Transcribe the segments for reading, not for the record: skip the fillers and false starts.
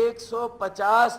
150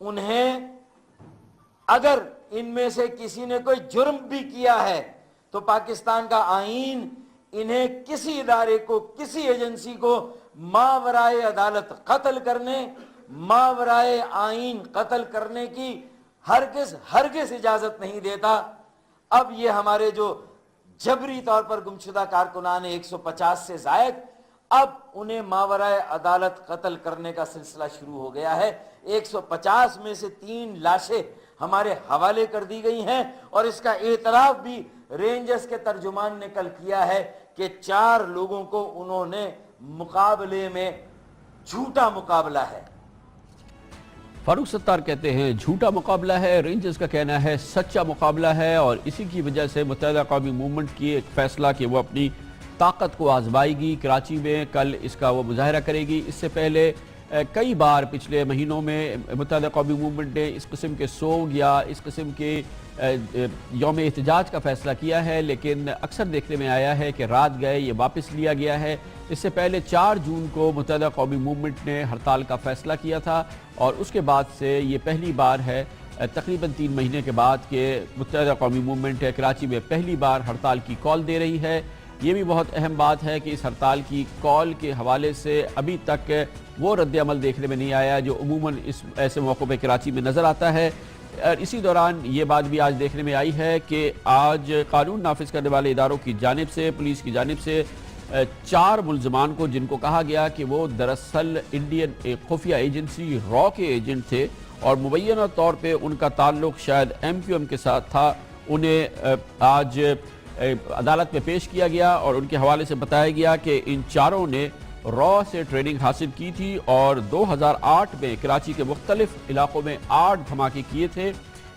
انہیں اگر ان میں سے کسی نے کوئی جرم بھی کیا ہے تو پاکستان کا آئین انہیں کسی ادارے کو، کسی ایجنسی کو ماورائے عدالت قتل کرنے، ماورائے آئین قتل کرنے کی ہرگز اجازت نہیں دیتا۔ اب یہ ہمارے جو جبری طور پر گمشدہ کارکنان 150 سے زائد، اب انہیں ماورائے عدالت قتل کرنے کا سلسلہ شروع ہو گیا ہے۔ 150 میں سے 3 لاشیں ہمارے حوالے کر دی گئی ہیں، اور اس کا اعتراف بھی رینجرز کے ترجمان نے کل کیا ہے کہ 4 لوگوں کو انہوں نے مقابلے میں جھوٹا مقابلہ ہے۔ فاروق ستار کہتے ہیں جھوٹا مقابلہ ہے، رینجرز کا کہنا ہے سچا مقابلہ ہے، اور اسی کی وجہ سے متحدہ قومی موومنٹ کی ایک فیصلہ کہ وہ اپنی طاقت کو آزمائے گی۔ کراچی میں کل اس کا وہ مظاہرہ کرے گی۔ اس سے پہلے کئی بار پچھلے مہینوں میں متحدہ قومی موومنٹ نے اس قسم کے سوگ یا اس قسم کے یوم احتجاج کا فیصلہ کیا ہے، لیکن اکثر دیکھنے میں آیا ہے کہ رات گئے یہ واپس لیا گیا ہے۔ اس سے پہلے 4 جون کو متحدہ قومی موومنٹ نے ہڑتال کا فیصلہ کیا تھا، اور اس کے بعد سے یہ پہلی بار ہے تقریباً 3 مہینے کے بعد کہ متحدہ قومی موومنٹ کراچی میں پہلی بار ہڑتال کی کال دے رہی ہے۔ یہ بھی بہت اہم بات ہے کہ اس ہڑتال کی کال کے حوالے سے ابھی تک وہ رد عمل دیکھنے میں نہیں آیا جو عموماً اس ایسے موقع پہ کراچی میں نظر آتا ہے۔ اور اسی دوران یہ بات بھی آج دیکھنے میں آئی ہے کہ آج قانون نافذ کرنے والے اداروں کی جانب سے، پولیس کی جانب سے 4 ملزمان کو، جن کو کہا گیا کہ وہ دراصل انڈین خفیہ ایجنسی را کے ایجنٹ تھے اور مبینہ طور پہ ان کا تعلق شاید MQM کے ساتھ تھا، انہیں آج عدالت میں پیش کیا گیا، اور ان کے حوالے سے بتایا گیا کہ ان 4 نے را سے ٹریننگ حاصل کی تھی اور 2008 میں کراچی کے مختلف علاقوں میں 8 دھماکے کیے تھے۔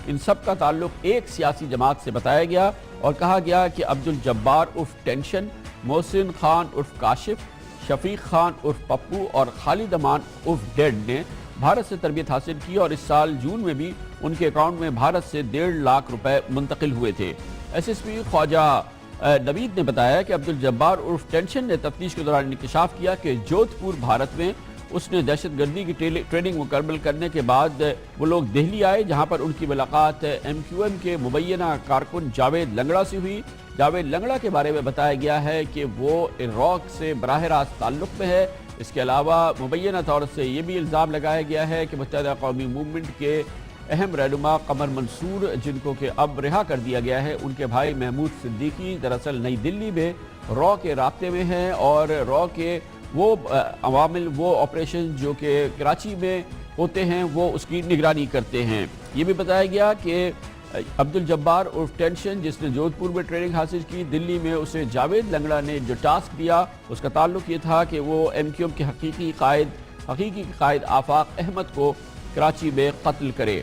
ان سب کا تعلق ایک سیاسی جماعت سے بتایا گیا، اور کہا گیا کہ عبدالجبار عرف ٹینشن، محسن خان عرف کاشف، شفیق خان عرف پپو اور خالد امان عرف ڈیڈ نے بھارت سے تربیت حاصل کی، اور اس سال جون میں بھی ان کے اکاؤنٹ میں بھارت سے 1.5 لاکھ روپے منتقل ہوئے تھے۔ SSP خواجہ نوید نے بتایا کہ عبدالجبار عرف ٹینشن نے تفتیش کے دوران انکشاف کیا کہ جودھ پور بھارت میں اس نے دہشت گردی کی ٹریننگ مکمل کرنے کے بعد وہ لوگ دہلی آئے، جہاں پر ان کی ملاقات MQM کے مبینہ کارکن جاوید لنگڑا سے ہوئی۔ جاوید لنگڑا کے بارے میں بتایا گیا ہے کہ وہ راک سے براہ راست تعلق میں ہے۔ اس کے علاوہ مبینہ طور سے یہ بھی الزام لگایا گیا ہے کہ متحدہ قومی موومنٹ کے اہم رہنما قمر منصور، جن کو کہ اب رہا کر دیا گیا ہے، ان کے بھائی محمود صدیقی دراصل نئی دلی میں را کے رابطے میں ہیں، اور را کے وہ عوامل، وہ آپریشن جو کہ کراچی میں ہوتے ہیں، وہ اس کی نگرانی کرتے ہیں۔ یہ بھی بتایا گیا کہ عبدالجبار عرف ٹینشن، جس نے جودھ پور میں ٹریننگ حاصل کی، دلی میں اسے جاوید لنگڑا نے جو ٹاسک دیا، اس کا تعلق یہ تھا کہ وہ MQM کے حقیقی قائد آفاق احمد کو کراچی میں قتل کرے۔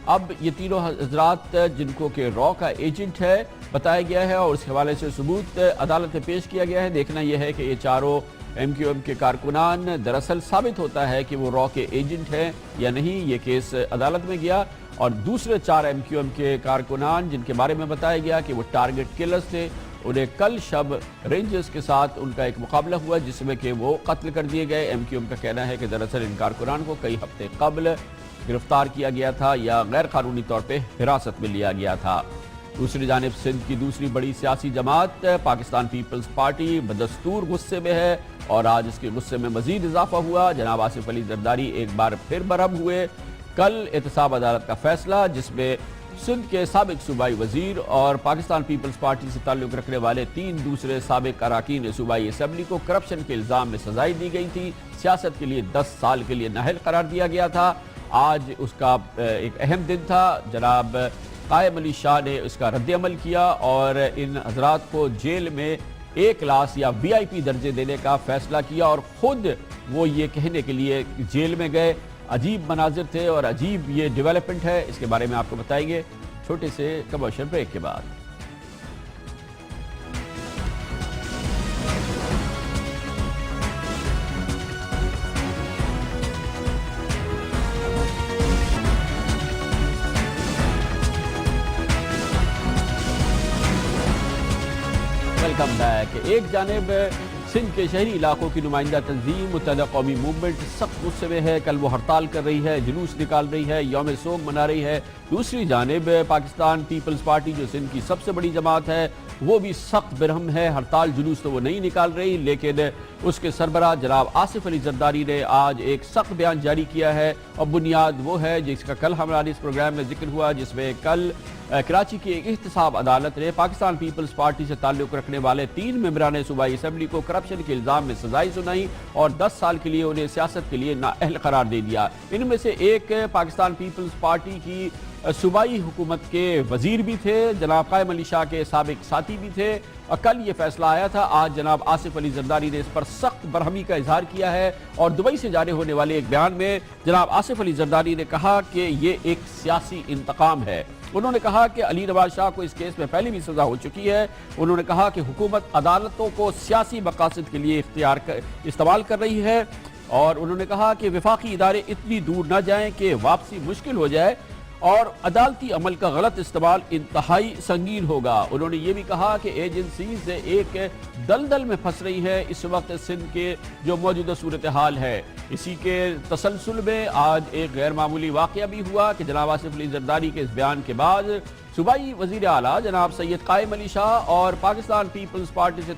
اب یہ تینوں حضرات جن کو کہ را کا ایجنٹ ہے بتایا گیا ہے، اور اس حوالے سے ثبوت عدالت میں پیش کیا گیا ہے۔ دیکھنا یہ ہے کہ یہ 4 MQM کے کارکنان دراصل ثابت ہوتا ہے کہ وہ را کے ایجنٹ ہیں یا نہیں۔ یہ کیس عدالت میں گیا، اور دوسرے 4 MQM کے کارکنان جن کے بارے میں بتایا گیا کہ وہ ٹارگٹ کلرز تھے، انہیں کل شب رینجرز کے ساتھ ان کا ایک مقابلہ ہوا جس میں کہ وہ قتل کر دیے گئے۔ MQM کا کہنا ہے کہ دراصل ان کارکنان کو کئی ہفتے قبل گرفتار کیا گیا تھا یا غیر قانونی طور پہ حراست میں لیا گیا تھا۔ دوسری جانب سندھ کی دوسری بڑی سیاسی جماعت پاکستان پیپلز پارٹی بدستور غصے میں ہے، اور آج اس کے غصے میں مزید اضافہ ہوا۔ جناب آصف علی زرداری ایک بار پھر برہم ہوئے۔ کل احتساب عدالت کا فیصلہ جس میں سندھ کے سابق صوبائی وزیر اور پاکستان پیپلز پارٹی سے تعلق رکھنے والے 3 دوسرے سابق اراکین صوبائی اسمبلی کو کرپشن کے الزام میں سزائیں دی گئی تھی، سیاست کے لیے 10 سال کے لیے نااہل قرار دیا گیا تھا۔ آج اس کا ایک اہم دن تھا۔ جناب قائم علی شاہ نے اس کا رد عمل کیا اور ان حضرات کو جیل میں A کلاس یا VIP درجے دینے کا فیصلہ کیا، اور خود وہ یہ کہنے کے لیے جیل میں گئے۔ عجیب مناظر تھے اور عجیب یہ ڈیولپمنٹ ہے، اس کے بارے میں آپ کو بتائیں گے چھوٹے سے کمرشل بریک کے بعد۔ Welcome back. ایک جانب سندھ کے شہری علاقوں کی نمائندہ تنظیم متحدہ قومی موومنٹ سخت غصے میں ہے. کل وہ ہڑتال کر رہی ہے, جلوس نکال رہی ہے, یوم سوگ منا رہی ہے. دوسری جانب پاکستان پیپلز پارٹی جو سندھ کی سب سے بڑی جماعت ہے وہ بھی سخت برہم ہے. ہڑتال جلوس تو وہ نہیں نکال رہی, لیکن اس کے سربراہ جناب آصف علی زرداری نے آج ایک سخت بیان جاری کیا ہے, اور بنیاد وہ ہے جس کا کل ہمارے اس پروگرام میں ذکر ہوا, جس میں کل کراچی کی ایک احتساب عدالت نے پاکستان پیپلز پارٹی سے تعلق رکھنے والے 3 ممبران صوبائی اسمبلی کو کرپشن کے الزام میں سزائیں سنائی اور 10 سال کے لیے انہیں سیاست کے لیے نااہل قرار دے دیا. ان میں سے ایک پاکستان پیپلز پارٹی کی صوبائی حکومت کے وزیر بھی تھے, جناب قائم علی شاہ کے سابق ساتھی بھی تھے, اور کل یہ فیصلہ آیا تھا. آج جناب آصف علی زرداری نے اس پر سخت برہمی کا اظہار کیا ہے, اور دبئی سے جاری ہونے والے ایک بیان میں جناب آصف علی زرداری نے کہا کہ یہ ایک سیاسی انتقام ہے. انہوں نے کہا کہ علی نواز شاہ کو اس کیس میں پہلے بھی سزا ہو چکی ہے. انہوں نے کہا کہ حکومت عدالتوں کو سیاسی مقاصد کے لیے استعمال کر رہی ہے, اور انہوں نے کہا کہ وفاقی ادارے اتنی دور نہ جائیں کہ واپسی مشکل ہو جائے, اور عدالتی عمل کا غلط استعمال انتہائی سنگین ہوگا. انہوں نے یہ بھی کہا کہ ایجنسیز ایک دلدل میں پھنس رہی ہے اس وقت سندھ کے جو موجودہ صورتحال ہے. اسی کے تسلسل میں آج ایک غیر معمولی واقعہ بھی ہوا کہ جناب آصف علی زرداری کے اس بیان کے بعد صوبائی وزیر اعلیٰ جناب سید قائم علی شاہ اور پاکستان پیپلز پارٹی سے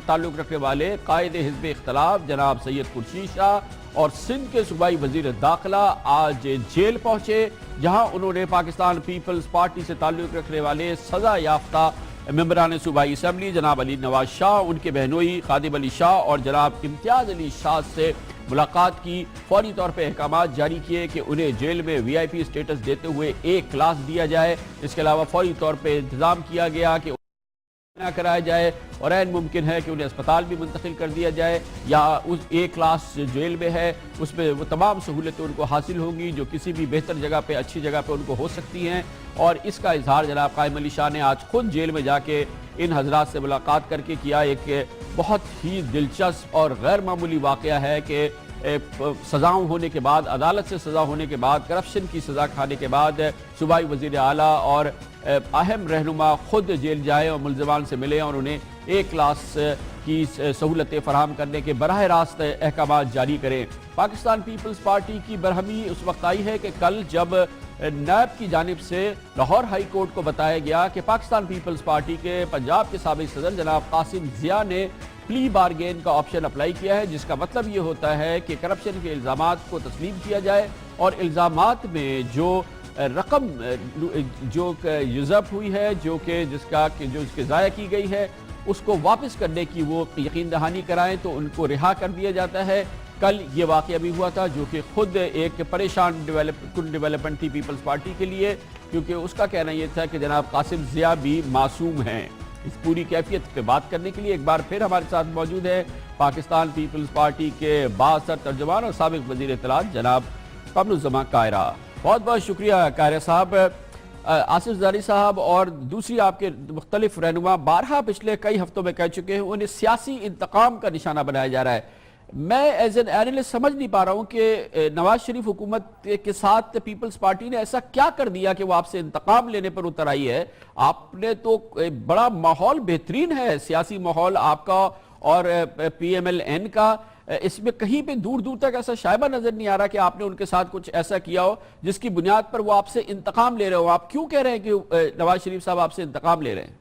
تعلق رکھنے والے قائد حزب اختلاف جناب سید خورشید شاہ اور سندھ کے صوبائی وزیر داخلہ آج جیل پہنچے, جہاں انہوں نے پاکستان پیپلز پارٹی سے تعلق رکھنے والے سزا یافتہ ممبران صوبائی اسمبلی جناب علی نواز شاہ, ان کے بہنوئی خادم علی شاہ اور جناب امتیاز علی شاہ سے ملاقات کی. فوری طور پہ احکامات جاری کیے کہ انہیں جیل میں وی آئی پی اسٹیٹس دیتے ہوئے ایک کلاس دیا جائے. اس کے علاوہ فوری طور پہ انتظام کیا گیا کہ نہ کرایا جائے, اور عین ممکن ہے کہ انہیں اسپتال بھی منتقل کر دیا جائے, یا اس ایک کلاس جیل میں ہے اس میں وہ تمام سہولتیں ان کو حاصل ہوں گی جو کسی بھی بہتر جگہ پہ اچھی جگہ پہ ان کو ہو سکتی ہیں. اور اس کا اظہار جناب قائم علی شاہ نے آج خود جیل میں جا کے ان حضرات سے ملاقات کر کے کیا. ایک بہت ہی دلچسپ اور غیر معمولی واقعہ ہے کہ سزاؤں ہونے کے بعد, عدالت سے سزا ہونے کے بعد, کرپشن کی سزا کھانے کے بعد صوبائی وزیر اعلیٰ اور اہم رہنما خود جیل جائے اور ملزمان سے ملے اور انہیں ایک کلاس کی سہولتیں فراہم کرنے کے براہ راست احکامات جاری کریں. پاکستان پیپلز پارٹی کی برہمی اس وقت آئی ہے کہ کل جب نیب کی جانب سے لاہور ہائی کورٹ کو بتایا گیا کہ پاکستان پیپلز پارٹی کے پنجاب کے سابق صدر جناب قاسم ضیاء نے پلی بارگین کا آپشن اپلائی کیا ہے, جس کا مطلب یہ ہوتا ہے کہ کرپشن کے الزامات کو تسلیم کیا جائے اور الزامات میں جو رقم جو یوزپ ہوئی ہے جو اس کے ضائع کی گئی ہے اس کو واپس کرنے کی وہ یقین دہانی کرائیں تو ان کو رہا کر دیا جاتا ہے. کل یہ واقعہ بھی ہوا تھا جو کہ خود ایک پریشان ڈیولپمنٹ تھی پیپلز پارٹی کے لیے, کیونکہ اس کا کہنا یہ تھا کہ جناب قاسم ضیاء بھی معصوم ہیں. اس پوری کیفیت پہ بات کرنے کے لیے ایک بار پھر ہمارے ساتھ موجود ہے پاکستان پیپلز پارٹی کے بااثر ترجمان اور سابق وزیر اطلاعات جناب قمر الزمان قاہرہ. بہت بہت شکریہ قاہرہ صاحب. آصف زرداری صاحب اور دوسری آپ کے مختلف رہنما بارہا پچھلے کئی ہفتوں میں کہہ چکے ہیں انہیں سیاسی انتقام کا نشانہ بنایا جا رہا ہے. میں ایز این اینالسٹ سمجھ نہیں پا رہا ہوں کہ نواز شریف حکومت کے ساتھ پیپلز پارٹی نے ایسا کیا کر دیا کہ وہ آپ سے انتقام لینے پر اتر آئی ہے. آپ نے تو بڑا ماحول بہترین ہے, سیاسی ماحول آپ کا اور پی ایم ایل این کا, اس میں کہیں پہ دور دور تک ایسا شائبہ نظر نہیں آ رہا کہ آپ نے ان کے ساتھ کچھ ایسا کیا ہو جس کی بنیاد پر وہ آپ سے انتقام لے رہے ہو. آپ کیوں کہہ رہے ہیں کہ نواز شریف صاحب آپ سے انتقام لے رہے ہیں؟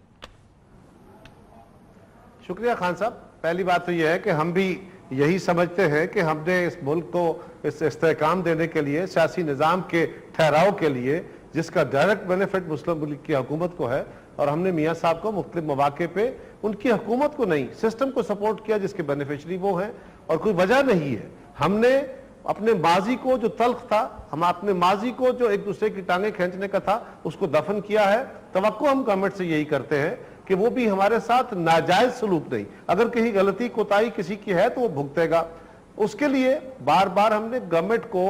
شکریہ خان صاحب. پہلی بات تو یہ ہے کہ ہم بھی یہی سمجھتے ہیں کہ ہم نے اس ملک کو اس استحکام دینے کے لیے, سیاسی نظام کے ٹھہراؤ کے لیے, جس کا ڈائریکٹ بینیفٹ مسلم ملک کی حکومت کو ہے, اور ہم نے میاں صاحب کو مختلف مواقع پہ ان کی حکومت کو نہیں سسٹم کو سپورٹ کیا جس کے بینیفیشری وہ ہیں, اور کوئی وجہ نہیں ہے. ہم نے اپنے ماضی کو جو تلخ تھا, ہم اپنے ماضی کو جو ایک دوسرے کی ٹانگیں کھینچنے کا تھا, اس کو دفن کیا ہے. توقع ہم گورنمنٹ سے یہی کرتے ہیں کہ وہ بھی ہمارے ساتھ ناجائز سلوک نہیں, اگر کہیں غلطی کوتاہی کسی کی ہے تو وہ بھگتے گا. اس کے لیے بار بار ہم نے گورنمنٹ کو,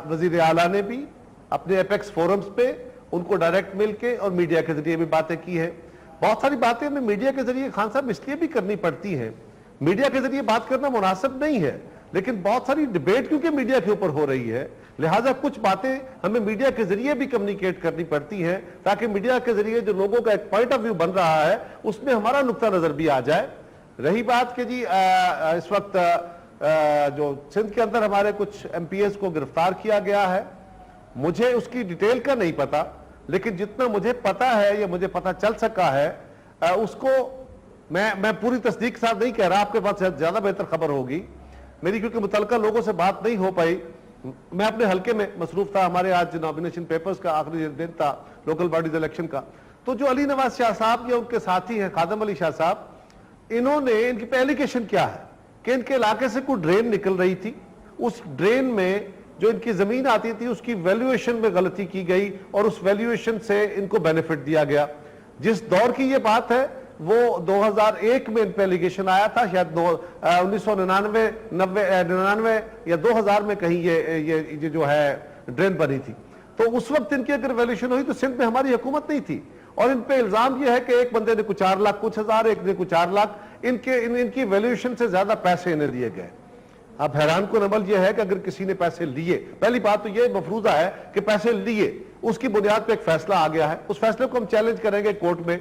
وزیر اعلیٰ نے بھی اپنے ایپیکس فورمز پہ ان کو ڈائریکٹ مل کے اور میڈیا کے ذریعے بھی باتیں کی ہیں. بہت ساری باتیں ہمیں میڈیا کے ذریعے خان صاحب اس لیے بھی کرنی پڑتی ہیں, میڈیا کے ذریعے بات کرنا مناسب نہیں ہے, لیکن بہت ساری ڈیبیٹ کیونکہ میڈیا کے اوپر ہو رہی ہے, لہٰذا کچھ باتیں ہمیں میڈیا کے ذریعے بھی کمیونیکیٹ کرنی پڑتی ہیں تاکہ میڈیا کے ذریعے جو لوگوں کا ایک پوائنٹ آف ویو بن رہا ہے اس میں ہمارا نقطہ نظر بھی آ جائے. رہی بات کہ جی اس وقت جو سندھ کے اندر ہمارے کچھ ایم پی ایز کو گرفتار کیا گیا ہے، مجھے اس کی ڈیٹیل کا نہیں پتا، لیکن جتنا مجھے پتا ہے یا مجھے پتا چل سکا ہے اس کو میں پوری تصدیق کے ساتھ نہیں کہہ رہا، آپ کے پاس زیادہ بہتر خبر ہوگی میری، کیونکہ متعلقہ لوگوں سے بات نہیں ہو پائی، میں اپنے حلقے میں مصروف تھا، ہمارے آج نامینیشن پیپرز کا آخری دن تھا لوکل باڈیز الیکشن کا، تو جو علی نواز شاہ صاحب یا ان کے ساتھی ہیں خادم علی شاہ صاحب، انہوں نے ان کی ایلیگیشن کیا ہے کہ ان کے علاقے سے کوئی ڈرین نکل رہی تھی، اس ڈرین میں جو ان کی زمین آتی تھی اس کی ویلیویشن میں غلطی کی گئی اور اس ویلیویشن سے ان کو بینیفٹ دیا گیا۔ جس دور کی یہ بات ہے وہ 2001 میں ان پہ ایلیگیشن آیا تھا، شاید 1999 یا 2000 میں کہیں یہ جو ہے ڈرین بنی تھی، تو اس وقت ان کی اگر ویلیویشن ہوئی تو سندھ میں ہماری حکومت نہیں تھی، اور ان پہ الزام یہ ہے کہ ایک بندے نے کچھ 4 لاکھ کچھ ہزار، ایک نے کچھ 4 لاکھ، ان کی ویلیویشن سے زیادہ پیسے انہیں دیے گئے۔ اب حیران کن عمل یہ ہے کہ اگر کسی نے پیسے لیے، پہلی بات تو یہ مفروضہ ہے کہ پیسے لیے، اس کی بنیاد پہ ایک فیصلہ آ گیا ہے، اس فیصلے کو ہم چیلنج کریں گے کورٹ میں۔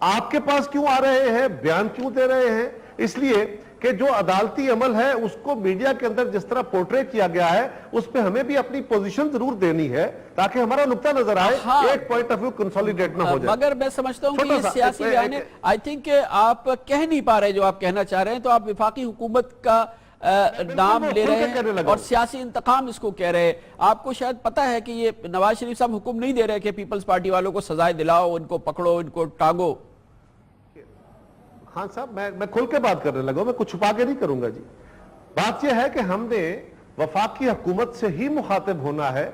آپ کے پاس کیوں آ رہے ہیں، بیان کیوں دے رہے ہیں؟ اس لیے کہ جو عدالتی عمل ہے اس کو میڈیا کے اندر جس طرح پورٹرے کیا گیا ہے اس پہ ہمیں بھی اپنی پوزیشن ضرور دینی ہے تاکہ ہمارا نقطہ نظر آئے، ایک پوائنٹ آف ویو کنسولیڈیٹ نہ ہو جائے۔ مگر میں سمجھتا ہوں کہ یہ سیاسی بیان ہے، آئی تھنک کہ آپ کہہ نہیں پا رہے جو آپ کہنا چاہ رہے ہیں، تو آپ وفاقی حکومت کا نام لے رہے ہیں اور سیاسی انتقام اس کو کہہ رہے ہیں۔ آپ کو شاید پتا ہے کہ یہ نواز شریف صاحب حکم نہیں دے رہے کہ پیپلز پارٹی والوں کو سزائے دلاؤ، ان کو پکڑو، ان کو ٹاگو۔ ہاں صاحب، میں کھل کے بات کرنے لگا ہوں، میں کچھ چھپا کے نہیں کروں گا جی۔ بات یہ ہے کہ ہم نے وفاقی حکومت سے ہی مخاطب ہونا ہے،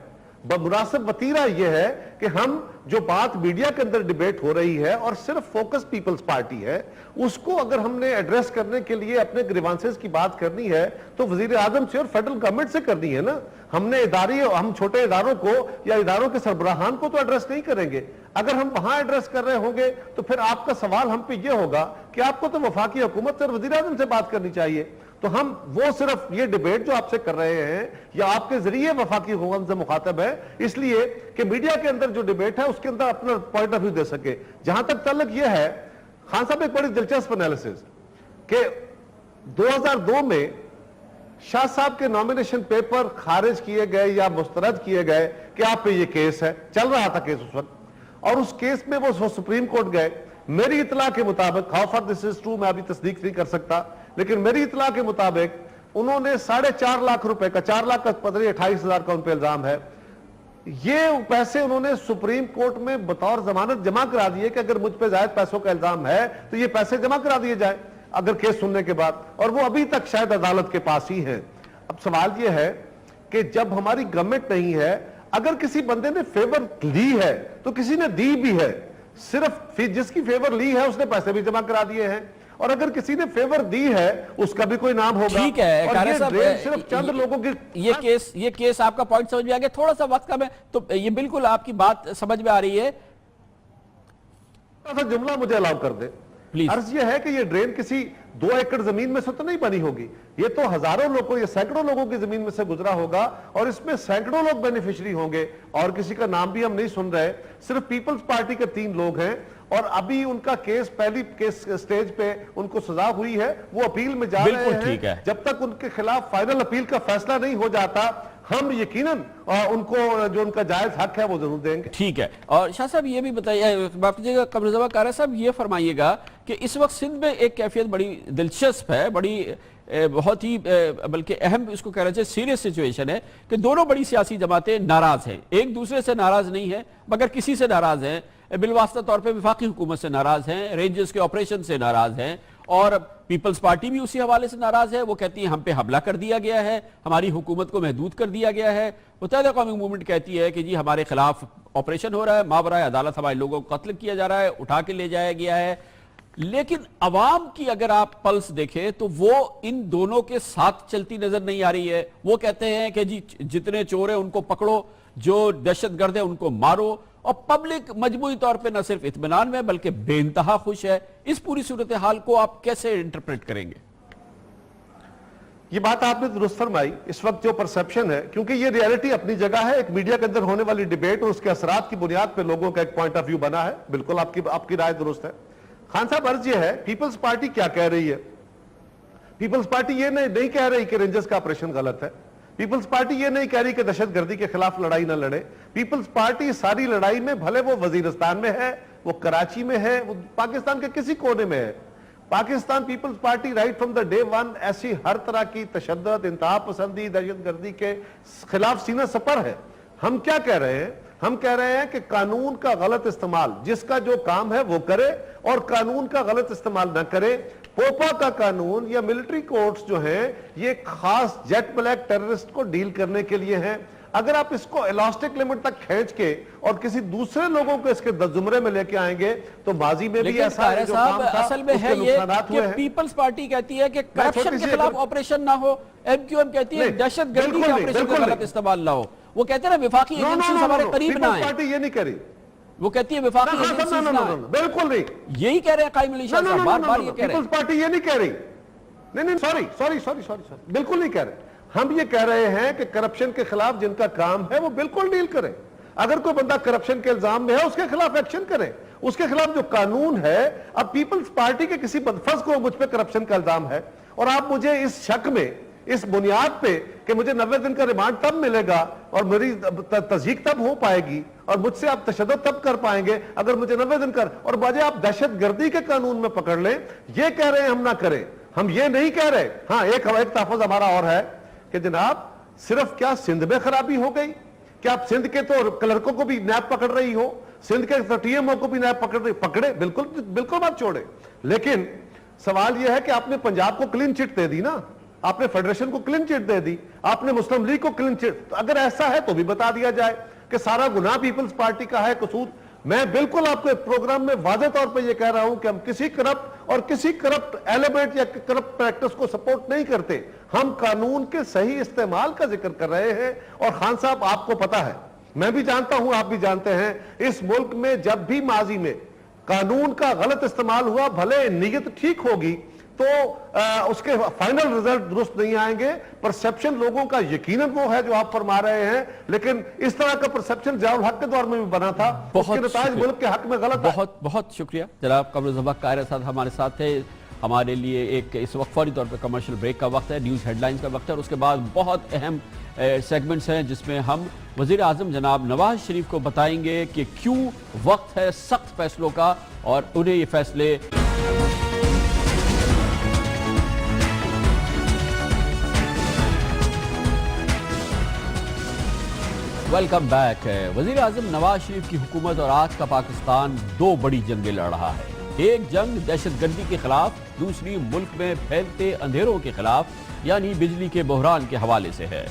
بمناسب وتیرہ یہ ہے کہ ہم جو بات میڈیا کے اندر ڈیبیٹ ہو رہی ہے اور صرف فوکس پیپلز پارٹی ہے، اس کو اگر ہم نے ایڈریس کرنے کے لیے اپنے گریوانسز کی بات کرنی ہے تو وزیر اعظم سے اور فیڈرل گورنمنٹ سے کرنی ہے نا۔ ہم چھوٹے اداروں کو یا اداروں کے سربراہان کو تو ایڈریس نہیں کریں گے۔ اگر ہم وہاں ایڈریس کر رہے ہوں گے تو پھر آپ کا سوال ہم پہ یہ ہوگا کہ آپ کو تو وفاقی حکومت سے اور وزیر اعظم سے بات کرنی چاہیے۔ تو ہم وہ صرف یہ ڈیبیٹ جو آپ سے کر رہے ہیں یا آپ کے ذریعے وفاقی حکومت سے مخاطب ہے اس لیے کہ میڈیا کے اندر جو ڈیبیٹ ہے اس کے اندر اپنا پوائنٹ آف ویو دے سکے۔ جہاں تک تعلق یہ ہے، خان صاحب ایک بڑی دلچسپ انالیسز کہ 2002 میں شاہ صاحب کے نامینیشن پیپر خارج کیے گئے یا مسترد کیے گئے کہ آپ پہ یہ کیس ہے، چل رہا تھا کیس اس وقت، اور اس کیس میں وہ سپریم کورٹ گئے۔ میری اطلاع کے مطابق، how for this is true میں ابھی تصدیق نہیں کر سکتا، لیکن میری اطلاع کے مطابق انہوں نے 4.5 لاکھ روپے کا، 4 لاکھ کا پتہ نہیں 28,000 کا ان پہ الزام ہے، یہ پیسے انہوں نے سپریم کورٹ میں بطور ضمانت جمع کرا دیے کہ اگر مجھ پہ زائد پیسوں کا الزام ہے تو یہ پیسے جمع کرا دیے جائے اگر کیس سننے کے بعد، اور وہ ابھی تک شاید عدالت کے پاس ہی ہیں۔ اب سوال یہ ہے کہ جب ہماری گورنمنٹ نہیں ہے، اگر کسی بندے نے فیور لی ہے تو کسی نے دی بھی ہے، صرف جس کی فیور لی ہے اس نے پیسے بھی جمع کرا دیے ہیں، اور اگر کسی نے فیور دی ہے اس کا بھی کوئی نام ہوگا۔ ٹھیک ہے اور یہ ڈرین صرف چند لوگوں کی، یہ کیس آپ کا پوائنٹ سمجھ میں آ گیا، تھوڑا سا وقت کا میں تو یہ بالکل آپ کی بات سمجھ میں آ رہی ہے۔ تھوڑا سا جملہ مجھے الاؤ کر دے۔ عرض یہ ہے کہ یہ ڈرین کسی 2 ایکڑ زمین میں سے تو نہیں بنی ہوگی، یہ تو ہزاروں لوگوں یا سینکڑوں لوگوں کی زمین میں سے گزرا ہوگا، اور اس میں سینکڑوں لوگ بینیفیشری ہوں گے، اور کسی کا نام بھی ہم نہیں سن رہے، صرف پیپلز پارٹی کے 3 لوگ ہیں، اور ابھی ان کا کیس پہلی کیس سٹیج پہ ان کو سزا ہوئی ہے، وہ اپیل میں جا رہے ہیں، جب تک ان کے خلاف فائنل اپیل کا فیصلہ نہیں ہو جاتا ہم یقیناً ان کو جو ان کا جائز حق ہے وہ ضرور دیں گے۔ ٹھیک ہے، اور شاہ صاحب یہ بھی بتائیے، معاف کیجیے گا قمر زمان کارا صاحب، یہ فرمائیے گا کہ اس وقت سندھ میں ایک کیفیت بڑی دلچسپ ہے، بڑی بہت ہی بلکہ اہم اس کو کہہ رہے ہیں سیریس سچویشن ہے کہ دونوں بڑی سیاسی جماعتیں ناراض ہیں، ایک دوسرے سے ناراض نہیں ہیں مگر کسی سے ناراض ہیں، بالواسطہ طور پہ وفاقی حکومت سے ناراض ہیں، رینجرز کے آپریشن سے ناراض ہیں، اور پیپلز پارٹی بھی اسی حوالے سے ناراض ہے، وہ کہتی ہے ہم پہ حملہ کر دیا گیا ہے، ہماری حکومت کو محدود کر دیا گیا ہے، متحدہ قومی موومنٹ کہتی ہے کہ جی ہمارے خلاف آپریشن ہو رہا ہے، ماورائے عدالت ہمارے لوگوں کو قتل کیا جا رہا ہے، اٹھا کے لے جایا گیا ہے۔ لیکن عوام کی اگر آپ پلس دیکھیں تو وہ ان دونوں کے ساتھ چلتی نظر نہیں آ رہی ہے، وہ کہتے ہیں کہ جی جتنے چور ہیں ان کو پکڑو، جو دہشت گرد ہیں ان کو مارو، اور پبلک مجموعی طور پہ نہ صرف اطمینان میں بلکہ بے انتہا خوش ہے۔ اس پوری صورتحال کو آپ کیسے انٹرپریٹ کریں گے؟ یہ بات آپ نے درست فرمائی، اس وقت جو پرسپشن ہے، کیونکہ یہ ریالٹی اپنی جگہ ہے، ایک میڈیا کے اندر ہونے والی ڈیبیٹ اور اس کے اثرات کی بنیاد پہ لوگوں کا ایک پوائنٹ آف ویو بنا ہے، بالکل آپ کی رائے درست ہے۔ خان صاحب عرض یہ ہے، پیپلز پارٹی کیا کہہ رہی ہے؟ پیپلز پارٹی یہ نہیں کہہ رہی کہ رینجرز کا آپریشن غلط ہے. پیپلز پارٹی یہ نہیں کہہ رہی کہ دہشت گردی کے خلاف لڑائی نہ لڑے. پیپلز پارٹی ساری لڑائی میں، بھلے وہ وزیرستان میں ہے، وہ کراچی میں ہے، وہ پاکستان کے کسی کونے میں ہے، Pakistan Peoples Party right from the day one ایسی ہر طرح کی تشدد، انتہا پسندی، دہشت گردی کے خلاف سینہ سپر ہے. ہم کیا کہہ رہے ہیں؟ ہم کہہ رہے ہیں کہ قانون کا غلط استعمال، جس کا جو کام ہے وہ کرے اور قانون کا غلط استعمال نہ کرے. پوپا کا قانون یا ملٹری کورٹس جو ہیں یہ خاص جیٹ بلیک ٹیررسٹ کو ڈیل کرنے کے لیے ہیں. اگر آپ اس کو الاسٹک لیمٹ تک کھینچ کے اور کسی دوسرے لوگوں کو اس کے زمرے میں لے کے آئیں گے تو ماضی میں بھی ایسا ہے جو کام تھا اصل میں ہے یہ کہ پیپلز پارٹی کہتی ہے کہ کرپشن کے خلاف آپریشن نہ ہو، ایم کیو ایم کہتی ہے دہشت گردی کے آپریشن کا غلط استعمال نہ ہو. وہ کہتے ہیں نا وفاقی ایجنسیز ہمارے قریب نہ آئیں. پارٹی یہ نہیں کری. وہ کہتی ہے وفاقی ایجنسیز نہ آئیں. بالکل نہیں. یہی کہہ رہے ہیں قائم علی شاہ صاحب، بار بار یہ کہہ رہے ہیں. پیپلز پارٹی یہ نہیں کہہ رہی. نہیں سوری بالکل نہیں کہہ رہے. ہم یہ کہہ رہے ہیں کہ کرپشن کے خلاف جن کا کام ہے وہ بالکل ڈیل کریں. اگر کوئی بندہ کرپشن کے الزام میں ہے اس کے خلاف ایکشن کریں. اس کے خلاف جو قانون ہے، اب پیپلز پارٹی کے کسی فرض کو مجھ پہ کرپشن کا الزام ہے اور آپ مجھے اس شک میں، اس بنیاد پہ کہ مجھے 90 دن کا ریمانڈ تب ملے گا اور میری تصدیق تب ہو پائے گی اور مجھ سے آپ تشدد تب کر پائیں گے اگر مجھے 90 دن اور بجائے آپ دہشت گردی کے قانون میں پکڑ لیں. یہ کہہ رہے ہیں ہم نہ کریں. ہم یہ نہیں کہہ رہے. ہاں ایک تحفظ ہمارا اور ہے کہ جناب صرف کیا سندھ میں خرابی ہو گئی؟ کیا آپ سندھ کے تو کلرکوں کو بھی نیب پکڑ رہی ہو، سندھ کے ٹی ایم او کو بھی نیب پکڑے؟ بالکل بات چھوڑے. لیکن سوال یہ ہے کہ آپ نے پنجاب کو کلین چٹ دے دی نا، آپ نے فیڈریشن کو کلین چٹ دے دی، آپ نے مسلم لیگ کو کلین چٹ. تو اگر ایسا ہے تو بھی بتا دیا جائے کہ سارا گناہ پیپلز پارٹی کا ہے، قصور. میں بالکل آپ کے پروگرام میں واضح طور پہ یہ کہہ رہا ہوں کہ ہم کسی کرپٹ اور کسی کرپٹ ایلیمنٹ یا کرپٹ پریکٹس کو سپورٹ نہیں کرتے. ہم قانون کے صحیح استعمال کا ذکر کر رہے ہیں. اور خان صاحب آپ کو پتا ہے، میں بھی جانتا ہوں، آپ بھی جانتے ہیں، اس ملک میں جب بھی ماضی میں قانون کا غلط استعمال ہوا، بھلے نیت ٹھیک ہوگی تو اس کے فائنل رزلٹ درست نہیں آئیں گے. پرسپشن لوگوں کا یقیناً وہ ہے جو آپ فرما رہے ہیں، لیکن اس طرح کا پرسپشن ضیاء الحق کے دور میں بھی بنا تھا. اس کے نتائج ملک کے حق میں غلط ہے. بہت شکریہ جناب قمر الزبق قاہرہ صاحب ہمارے ساتھ تھے. ہمارے لیے ایک اس وقت فوری طور پہ کمرشل بریک کا وقت ہے، نیوز ہیڈ لائنز کا وقت ہے، اور اس کے بعد بہت اہم سیگمنٹس ہیں جس میں ہم وزیر اعظم جناب نواز شریف کو بتائیں گے کہ کیوں وقت ہے سخت فیصلوں کا اور انہیں یہ فیصلے ویلکم بیک. وزیر اعظم نواز شریف کی حکومت اور آج کا پاکستان دو بڑی جنگیں لڑ رہا ہے. ایک جنگ دہشت گردی کے خلاف، دوسری ملک میں پھیلتے اندھیروں کے خلاف یعنی بجلی کے بحران کے حوالے سے ہے.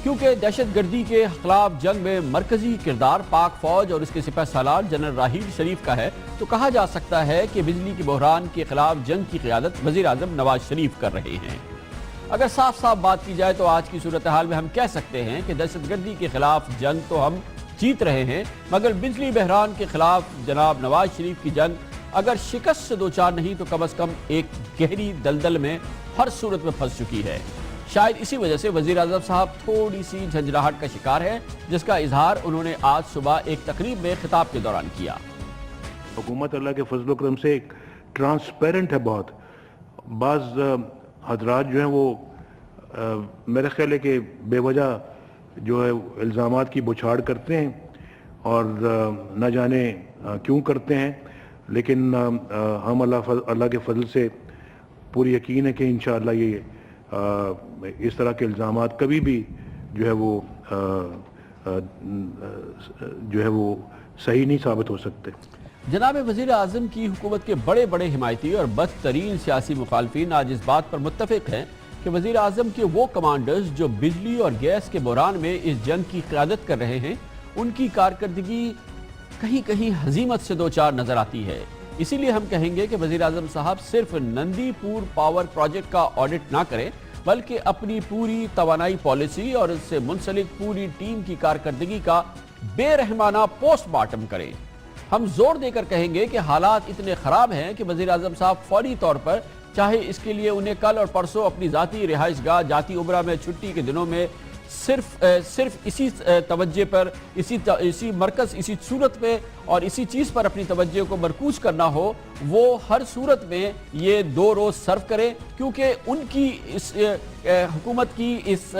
کیونکہ دہشت گردی کے خلاف جنگ میں مرکزی کردار پاک فوج اور اس کے سپہ سالار جنرل راحیل شریف کا ہے تو کہا جا سکتا ہے کہ بجلی کے بحران کے خلاف جنگ کی قیادت وزیر اعظم نواز شریف کر رہے ہیں. اگر صاف بات کی جائے تو آج کی صورتحال میں ہم کہہ سکتے ہیں کہ دہشت گردی کے خلاف جنگ تو ہم جیت رہے ہیں، مگر بجلی بحران کے خلاف جناب نواز شریف کی جنگ اگر شکست سے دوچار نہیں تو کم از کم ایک گہری دلدل میں ہر صورت میں پھنس چکی ہے. شاید اسی وجہ سے وزیر اعظم صاحب تھوڑی سی جھنجھلاہٹ کا شکار ہے، جس کا اظہار انہوں نے آج صبح ایک تقریب میں خطاب کے دوران کیا. حکومت اللہ کے فضل و کرم سے ایک ٹرانسپیرنٹ ہے بہت. بعض حضرات جو ہیں وہ میرے خیال ہے کہ بے وجہ جو ہے الزامات کی بچھاڑ کرتے ہیں اور نہ جانے کیوں کرتے ہیں، لیکن ہم اللہ کے فضل سے پوری یقین ہے کہ انشاءاللہ یہ اس طرح کے الزامات کبھی بھی جو ہے وہ صحیح نہیں ثابت ہو سکتے. جناب وزیر اعظم کی حکومت کے بڑے بڑے حمایتی اور بدترین سیاسی مخالفین آج اس بات پر متفق ہیں کہ وزیر اعظم کے وہ کمانڈرز جو بجلی اور گیس کے بحران میں اس جنگ کی قیادت کر رہے ہیں ان کی کارکردگی کہیں کہیں ہزیمت سے دوچار نظر آتی ہے. اسی لیے ہم کہیں گے کہ وزیر اعظم صاحب صرف نندی پور پاور پروجیکٹ کا آڈٹ نہ کریں بلکہ اپنی پوری توانائی پالیسی اور اس سے منسلک پوری ٹیم کی کارکردگی کا بے رحمانہ پوسٹ مارٹم کریں. ہم زور دے کر کہیں گے کہ حالات اتنے خراب ہیں کہ وزیر اعظم صاحب فوری طور پر، چاہے اس کے لیے انہیں کل اور پرسوں اپنی ذاتی رہائش گاہ جاتی عمرہ میں چھٹی کے دنوں میں صرف اسی توجہ پر، اسی مرکز، اسی صورت پہ اور اسی چیز پر اپنی توجہ کو مرکوز کرنا ہو، وہ ہر صورت میں یہ 2 روز سرو کریں، کیونکہ ان کی اس حکومت کی اس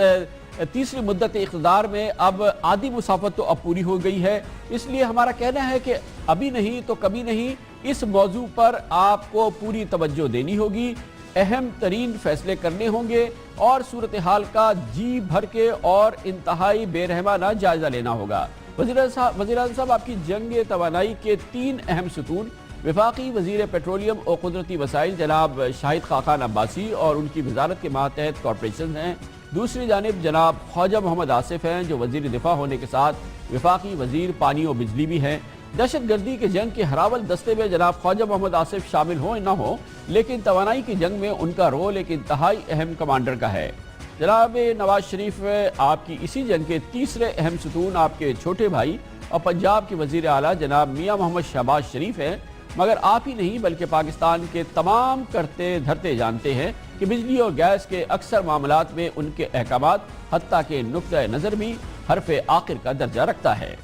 تیسری مدت اقتدار میں اب آدھی مسافت تو اب پوری ہو گئی ہے۔ اس لیے ہمارا کہنا ہے کہ ابھی نہیں تو کبھی نہیں، اس موضوع پر آپ کو پوری توجہ دینی ہوگی، اہم ترین فیصلے کرنے ہوں گے اور صورتحال کا جی بھر کے اور انتہائی بے رحمانہ جائزہ لینا ہوگا۔ وزیر اعظم صاحب، آپ کی جنگ توانائی کے 3 اہم ستون، وفاقی وزیر پیٹرولیم اور قدرتی وسائل جناب شاہد خاقان عباسی اور ان کی وزارت کے ماتحت کارپوریشن ہیں، دوسری جانب جناب خواجہ محمد آصف ہیں جو وزیر دفاع ہونے کے ساتھ وفاقی وزیر پانی و بجلی بھی ہیں۔ دہشت گردی کے جنگ کے ہراول دستے میں جناب خواجہ محمد آصف شامل ہوں نہ ہوں، لیکن توانائی کی جنگ میں ان کا رول ایک انتہائی اہم کمانڈر کا ہے۔ جناب نواز شریف آپ کی اسی جنگ کے تیسرے اہم ستون آپ کے چھوٹے بھائی اور پنجاب کے وزیر اعلیٰ جناب میاں محمد شہباز شریف ہیں، مگر آپ ہی نہیں بلکہ پاکستان کے تمام کرتے دھرتے جانتے ہیں کہ بجلی اور گیس کے اکثر معاملات میں ان کے احکامات حتیٰ کہ نقطۂ نظر بھی حرف آخر کا درجہ رکھتا ہے۔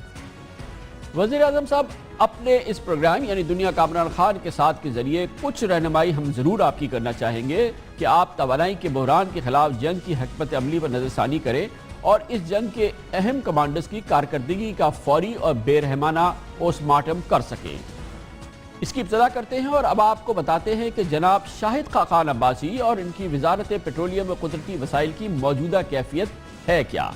وزیر اعظم صاحب، اپنے اس پروگرام یعنی دنیا کا عمران خان کے ساتھ کے ذریعے کچھ رہنمائی ہم ضرور آپ کی کرنا چاہیں گے کہ آپ توانائی کے بحران کے خلاف جنگ کی حکمت عملی پر نظر ثانی کریں اور اس جنگ کے اہم کمانڈرز کی کارکردگی کا فوری اور بے رحمانہ پوسٹ مارٹم کر سکیں۔ اس کی ابتدا کرتے ہیں اور اب آپ کو بتاتے ہیں کہ جناب شاہد خاقان عباسی اور ان کی وزارت پیٹرولیم و قدرتی وسائل کی موجودہ کیفیت ہے کیا۔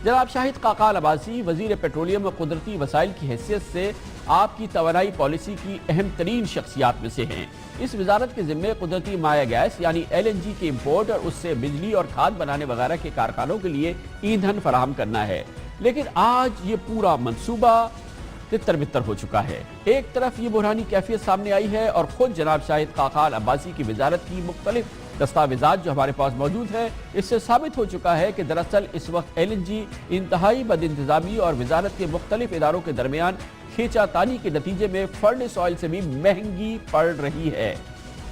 جناب شاہد خاقان عباسی وزیر پیٹرولیم و قدرتی وسائل کی حیثیت سے آپ کی توانائی پالیسی کی اہم ترین شخصیات میں سے ہیں۔ اس وزارت کے ذمے قدرتی مائع گیس یعنی LNG کے امپورٹ اور اس سے بجلی اور کھاد بنانے وغیرہ کے کارخانوں کے لیے ایندھن فراہم کرنا ہے، لیکن آج یہ پورا منصوبہ تتر بتر ہو چکا ہے۔ ایک طرف یہ بحرانی کیفیت سامنے آئی ہے اور خود جناب شاہد خاقان عباسی کی وزارت کی مختلف دستاویزات جو ہمارے پاس موجود ہیں اس سے ثابت ہو چکا ہے کہ دراصل اس وقت LNG انتہائی بد انتظامی اور وزارت کے مختلف اداروں کے درمیان کھینچا تانی کے نتیجے میں فرنس آئل سے بھی مہنگی پڑ رہی ہے۔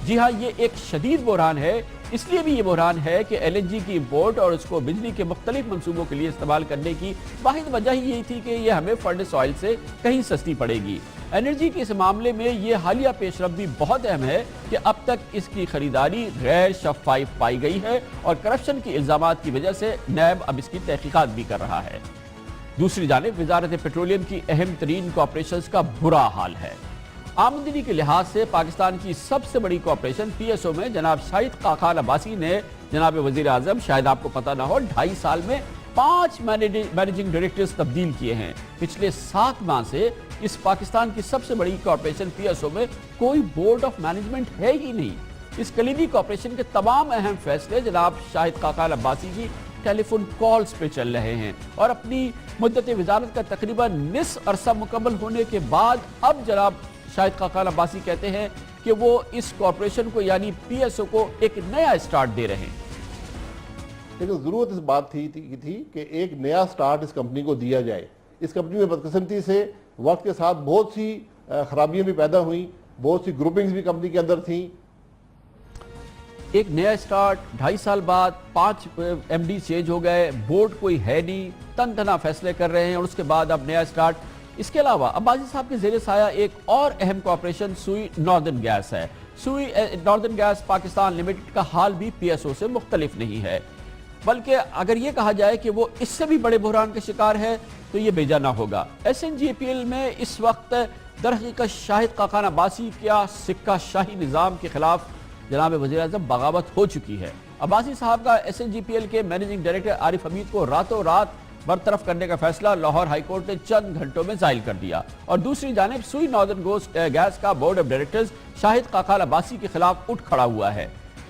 جی ہاں، یہ ایک شدید بحران ہے، اس لیے بھی یہ بحران ہے کہ LNG کی امپورٹ اور اس کو بجلی کے مختلف منصوبوں کے لیے استعمال کرنے کی واحد وجہ ہی یہی تھی کہ یہ ہمیں فرنس آئل سے کہیں سستی پڑے گی۔ انرجی کے اس معاملے میں یہ حالیہ پیش رفت بھی بہت اہم ہے کہ اب تک اس کی خریداری غیر شفاف پائی گئی ہے اور کرپشن کے الزامات کی وجہ سے نیب اب اس کی تحقیقات بھی کر رہا ہے۔ دوسری جانب وزارت پیٹرولیم کی اہم ترین کارپوریشنز کا برا حال ہے۔ آمدنی کے لحاظ سے پاکستان کی سب سے بڑی کارپوریشن PSO میں جناب شاہد خاقان عباسی نے جناب وزیر اعظم، شاید آپ کو پتہ نہ ہو، 2.5 سال میں 5 مینیجنگ ڈائریکٹرز تبدیل کیے ہیں۔ پچھلے 7 ماہ سے اس پاکستان کی سب سے بڑی کارپوریشن PSO میں کوئی بورڈ آف مینجمنٹ ہے ہی نہیں۔ اس کلیدی کارپوریشن کے تمام اہم فیصلے جناب شاہد خاقان عباسی کی ٹیلی فون کالز پہ چل رہے ہیں اور اپنی مدت وزارت کا تقریباً نصف عرصہ مکمل ہونے کے بعد اب جناب شاہد خاقان عباسی کہتے ہیں کہ وہ اس کارپوریشن کو یعنی PSO کو ایک نیا سٹارٹ دے رہے ہیں۔ لیکن ضرورت اس بات تھی کہ ایک نیا سٹارٹ اس کمپنی کو دیا جائے۔ اس کمپنی میں بدقسمتی سے وقت کے ساتھ بہت سی خرابیاں بھی پیدا ہوئیں، بہت سی گروپنگز بھی کمپنی کے اندر تھیں۔ ایک نیا سٹارٹ، 2.5 سال بعد 5 MD چینج ہو گئے، بورڈ کوئی ہے نہیں، تن تنا فیصلے کر رہے ہیں اور اس کے بعد اب نیا سٹارٹ۔ اس کے علاوہ عباسی صاحب کے زیر سایہ ایک اور اہم کارپوریشن سوئی ناردرن گیس ہے۔ سوئی ناردرن گیس پاکستان لمیٹڈ کا حال بھی PSO سے مختلف نہیں ہے، بلکہ اگر یہ کہا جائے کہ وہ اس سے بھی بڑے بحران کا شکار ہے تو یہ بے جا نہ ہوگا۔ SNGPL میں اس وقت درحقیقت شاہد خاقان عباسی کا سکہ شاہی نظام کے خلاف جناب وزیر اعظم بغاوت ہو چکی ہے۔ عباسی صاحب کا SNGPL کے مینیجنگ ڈائریکٹر عارف حمید کو راتوں رات برطرف کرنے کا فیصلہ لاہور ہائی کورٹ نے چند گھنٹوں میں زائل کر دیا اور دوسری جانب سوئی ناردرن گیس کا board of directors Shahid Khaqan Abbasi کے خلاف اٹھ کھڑا ہوا ہے۔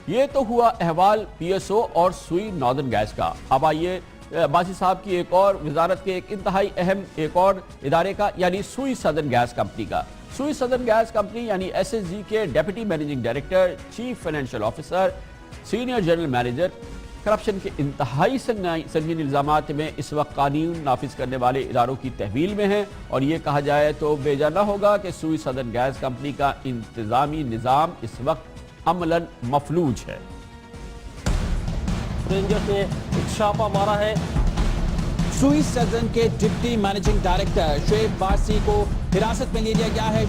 یہ تو ہوا احوال PSO اور سوئی ناردرن گیس کا۔ اب آئیے عباسی صاحب کی ایک اور وزارت کے ایک انتہائی اہم ایک اور ادارے کا یعنی سوئی سدرن گیس کمپنی کا۔ سوئی سدرن گیس کمپنی یعنی SSG کے deputy managing director, chief financial officer, senior general manager corruption کے انتہائی سنگین الزامات میں اس وقت قانون نافذ کرنے والے اداروں کی تحویل میں ہیں اور یہ کہا جائے تو بے جا نہ ہوگا کہ سوئی سدرن گیس کمپنی کا انتظامی نظام اس وقت عملاً مفلوج ہے۔ رینجرز نے ایک چھاپہ مارا ہے سوئی سدن کے ڈپٹی مینیجنگ ڈائریکٹر شعیب بارسی کو حراست میں لے لیا گیا ہے.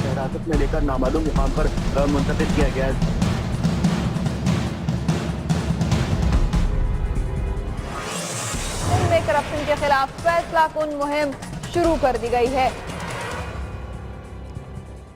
حراست میں لے کر نامعلوم مقام پر منتقل کیا گیا ہے. میں کرپشن کے خلاف فیصلہ کن مہم شروع کر دی گئی ہے.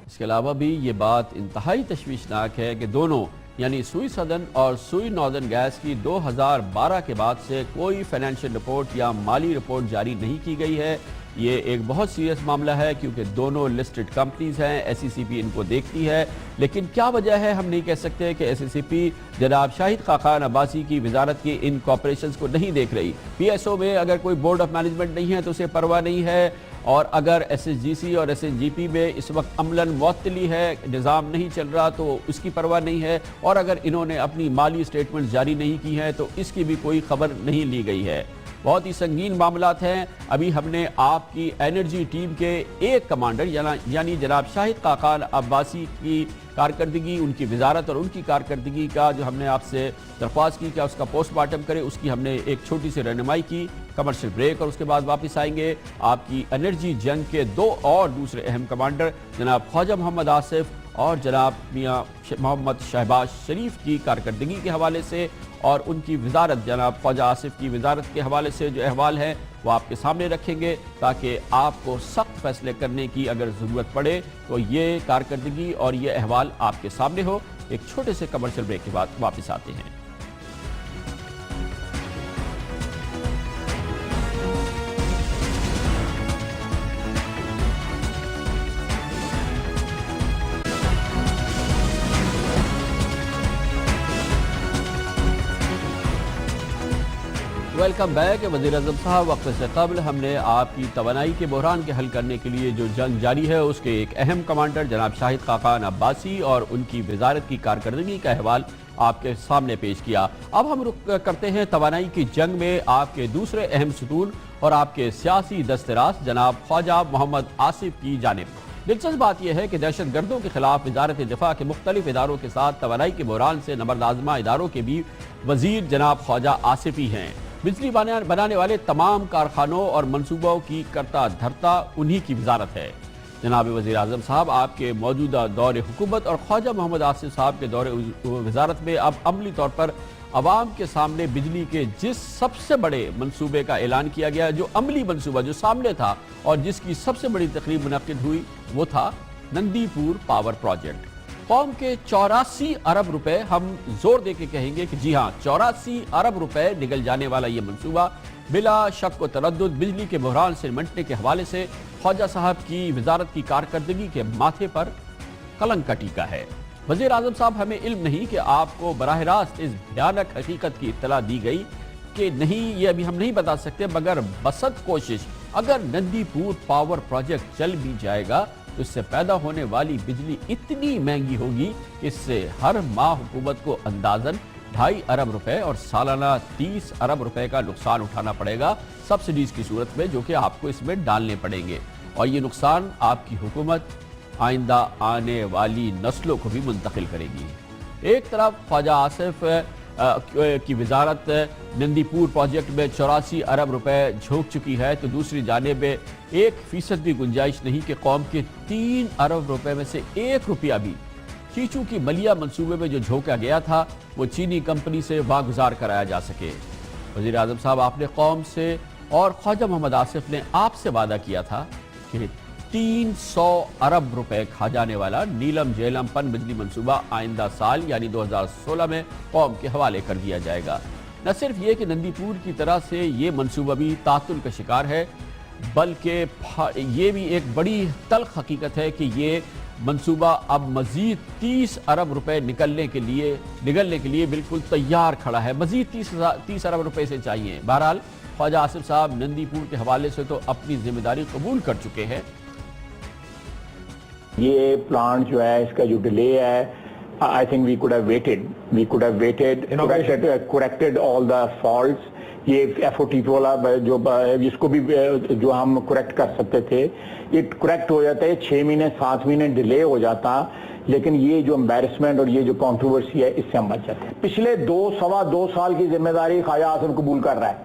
اس کے علاوہ بھی یہ بات انتہائی تشویشناک ہے کہ دونوں یعنی سوئی سدن اور سوئی ناردرن گیس کی 2012 کے بعد سے کوئی فائنینشیل رپورٹ یا مالی رپورٹ جاری نہیں کی گئی ہے. یہ ایک بہت سیریس معاملہ ہے کیونکہ دونوں لسٹڈ کمپنیز ہیں. ایس ای سی پی ان کو دیکھتی ہے، لیکن کیا وجہ ہے ہم نہیں کہہ سکتے کہ ایس ای سی پی جناب شاہد خاقان عباسی کی وزارت کی ان کارپوریشنز کو نہیں دیکھ رہی. پی ایس او میں اگر کوئی بورڈ آف مینجمنٹ نہیں ہے تو اسے پرواہ نہیں ہے، اور اگر ایس ایس جی سی اور ایس این جی پی میں اس وقت عملاً معطلی ہے، نظام نہیں چل رہا تو اس کی پرواہ نہیں ہے، اور اگر انہوں نے اپنی مالی سٹیٹمنٹ جاری نہیں کی ہیں تو اس کی بھی کوئی خبر نہیں لی گئی ہے. بہت ہی سنگین معاملات ہیں. ابھی ہم نے آپ کی انرجی ٹیم کے ایک کمانڈر یعنی جناب شاہد خاقان عباسی کی کارکردگی، ان کی وزارت اور ان کی کارکردگی کا جو ہم نے آپ سے درخواست کی کہ اس کا پوسٹ مارٹم کرے، اس کی ہم نے ایک چھوٹی سی رہنمائی کی. کمرشل بریک اور اس کے بعد واپس آئیں گے. آپ کی انرجی جنگ کے دو اور دوسرے اہم کمانڈر جناب خواجہ محمد آصف اور جناب میاں محمد شہباز شریف کی کارکردگی کے حوالے سے اور ان کی وزارت جناب خواجہ آصف کی وزارت کے حوالے سے جو احوال ہیں وہ آپ کے سامنے رکھیں گے تاکہ آپ کو سخت فیصلے کرنے کی اگر ضرورت پڑے تو یہ کارکردگی اور یہ احوال آپ کے سامنے ہو. ایک چھوٹے سے کمرشل بریک کے بعد واپس آتے ہیں. Welcome back. وزیر اعظم صاحب، وقت سے قبل ہم نے آپ کی توانائی کے بحران کے حل کرنے کے لیے جو جنگ جاری ہے اس کے ایک اہم کمانڈر جناب شاہد خاقان عباسی اور ان کی وزارت کی کارکردگی کا احوال آپ کے سامنے پیش کیا. اب ہم رخ کرتے ہیں توانائی کی جنگ میں آپ کے دوسرے اہم ستون اور آپ کے سیاسی دست راست جناب خواجہ محمد آصف کی جانب. دلچسپ بات یہ ہے کہ دہشت گردوں کے خلاف وزارت دفاع کے مختلف اداروں کے ساتھ توانائی کے بحران سے نبرد اداروں کے بھی وزیر جناب خواجہ آصف ہی ہیں. بجلی بنانے والے تمام کارخانوں اور منصوبوں کی کرتا دھرتا انہی کی وزارت ہے. جناب وزیر اعظم صاحب، آپ کے موجودہ دور حکومت اور خواجہ محمد آصف صاحب کے دور وزارت میں اب عملی طور پر عوام کے سامنے بجلی کے جس سب سے بڑے منصوبے کا اعلان کیا گیا، جو عملی منصوبہ جو سامنے تھا اور جس کی سب سے بڑی تقریب منعقد ہوئی، وہ تھا نندی پور پاور پروجیکٹ. قوم کے 84 ارب روپے، ہم زور دے کے کہیں گے کہ جی ہاں 84 ارب روپے نگل جانے والا یہ منصوبہ بلا شک و تردد بجلی کے بحران سے نمٹنے کے حوالے سے خواجہ صاحب کی وزارت کی کارکردگی کے ماتھے پر کلنک کا ٹیکا ہے. وزیر اعظم صاحب، ہمیں علم نہیں کہ آپ کو براہ راست اس بھیانک حقیقت کی اطلاع دی گئی کہ نہیں، یہ ابھی ہم نہیں بتا سکتے، مگر بسط کوشش اگر نندی پور پاور پروجیکٹ چل بھی جائے گا تو اس سے پیدا ہونے والی بجلی اتنی مہنگی ہوگی کہ اس سے ہر ماہ حکومت کو اندازاً 2.5 ارب روپے اور سالانہ 30 ارب روپے کا نقصان اٹھانا پڑے گا سبسڈیز کی صورت میں، جو کہ آپ کو اس میں ڈالنے پڑیں گے، اور یہ نقصان آپ کی حکومت آئندہ آنے والی نسلوں کو بھی منتقل کرے گی. ایک طرف خواجہ آصف کی وزارت نندی پور پروجیکٹ میں 84 ارب روپے جھونک چکی ہے تو دوسری جانب 1% بھی گنجائش نہیں کہ قوم کے 3 ارب روپے میں سے 1 روپیہ بھی چیچو کی ملیا منصوبے میں جو جھونکا گیا تھا وہ چینی کمپنی سے واگزار کرایا جا سکے. وزیر اعظم صاحب، آپ نے قوم سے اور خواجہ محمد آصف نے آپ سے وعدہ کیا تھا کہ 300 ارب روپے کھا جانے والا نیلم جیلم پن بجلی منصوبہ آئندہ سال یعنی 2016 میں قوم کے حوالے کر دیا جائے گا. نہ صرف یہ کہ نندی پور کی طرح سے یہ منصوبہ بھی تعطل کا شکار ہے، بلکہ یہ بھی ایک بڑی تلخ حقیقت ہے کہ یہ منصوبہ اب مزید 30 ارب روپے نکلنے کے لیے بالکل تیار کھڑا ہے. مزید 30 ارب روپے سے چاہیے. بہرحال خواجہ آصف صاحب نندی پور کے حوالے سے تو اپنی ذمہ داری قبول کر چکے ہیں. یہ پلانٹ جو ہے اس کا جو ڈیلے ہے I think we could have waited, corrected all the faults. یہ FOT والا جو جس کو بھی جو ہم کریکٹ کر سکتے تھے یہ کریکٹ ہو جاتا ہے. 6 مہینے 7 مہینے ڈیلے ہو جاتا، لیکن یہ جو امبیرسمنٹ اور یہ جو کانٹروورسی ہے اس سے ہم بچ جاتے ہیں. پچھلے 2 سوا 2 سال کی ذمہ داری خواجہ آصف قبول کر رہا ہے.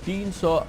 300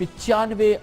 95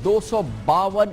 252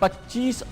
25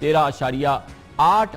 13.8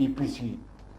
EPC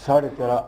13.5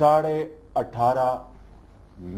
18.5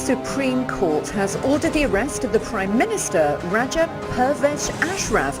Supreme Court has ordered the arrest of the Prime Minister Rajab Pervez Ashraf.